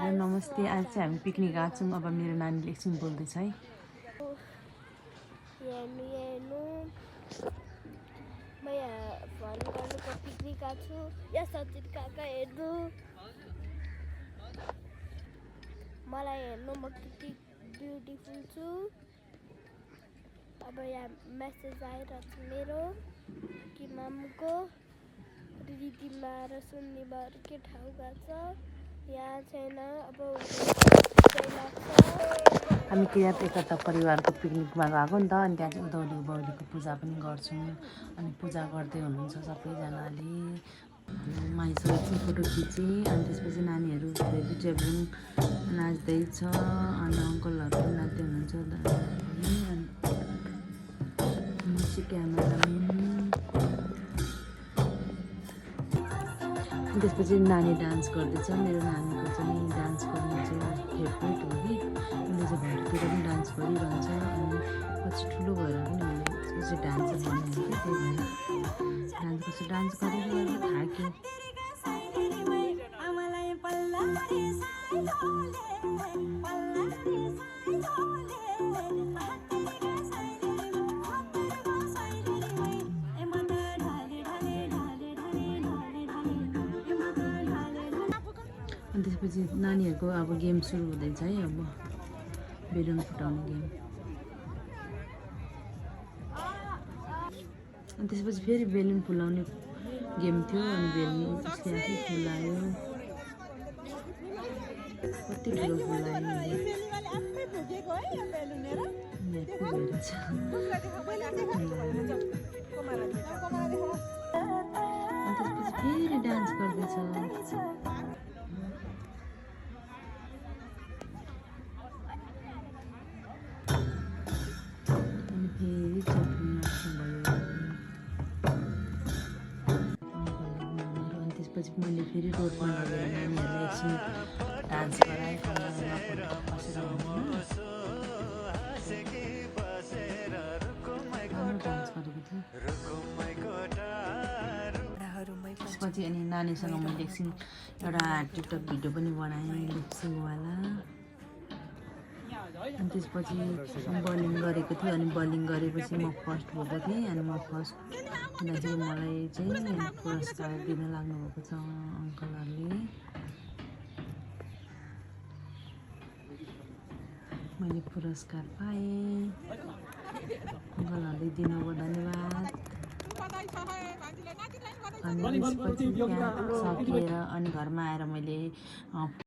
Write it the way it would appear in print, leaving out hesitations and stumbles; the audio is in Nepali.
हेलो नमस्ते। आज चाहिँ हामी पिकनिक गएको छौँ। अब मेरो नानीले एकछिन बोल्दैछ है। म यहाँ फन गर्नुको पिकनिक गएको छु। यहाँ सचिन काका हेर्नु, मलाई हेर्नु, म कति ब्युटिफुल छु। अब यहाँ मेसेज आइरहेको छ मेरो कि मामुको रिदिमा र सुन्निमाहरू के ठाउँ गएको छ, यहाँ छैन। अब हामी किराँत एकता परिवारको पिकनिकमा गएको नि त, अनि त्यहाँ चाहिँ उँधौली उँभौलीको पूजा पनि गर्छौँ। अनि पूजा गर्दै हुनुहुन्छ सबैजनाले। माइसो एकछिन फोटो खिचेँ, अनि त्यसपछि नानीहरू फेरि टेबलिङ नाच्दैछ, अनि अङ्कलहरू पनि नाच्दै हुनुहुन्छ। अनि क्यामेराम्यान, त्यसपछि नानी डान्स गर्दैछ। मेरो नानीको चाहिँ डान्स गर्नु चाहिँ फेभरेट हो कि, उसले चाहिँ घरतिर पनि डान्स गरिरहन्छ। अनि पछि ठुलो भएर पनि उसले डान्सर बन्यो कि, त्यही भएर डान्स गरेर थाक्यो। अनि त्यसपछि नानीहरूको अब गेम सुरु हुँदैछ है। अब बेलुन फुटाउने गेम। अनि त्यसपछि फेरि बेलुन फुलाउने गेम थियो। अनि बेलुन उसले आफै फुलायो। कति ठुलो फुलायो। अनि त्यसपछि फेरि डान्स गर्दैछ। त्यसपछि मैले फेरि रोडमा लगेर नानीहरूलाई एकछिन डान्स गराएँ। डान्स गरेको थियो। त्यसपछि अनि नानीसँग मैले एकछिन एउटा टिकटक भिडियो पनि बनाएँ लिप्सिङवाला। अनि त्यसपछि बलिङ गरेको थियो। अनि बलिङ गरेपछि म फर्स्ट भएको थिएँ। अनि म फर्स्ट हुँदा चाहिँ मलाई चाहिँ पुरस्कार दिन लाग्नुभएको छ अङ्कलहरूले। मैले पुरस्कार पाएँ, अङ्कलहरूले दिनुभयो, धन्यवाद। अनि त्यसपछि त्यहाँ सकेर अनि घरमा आएर मैले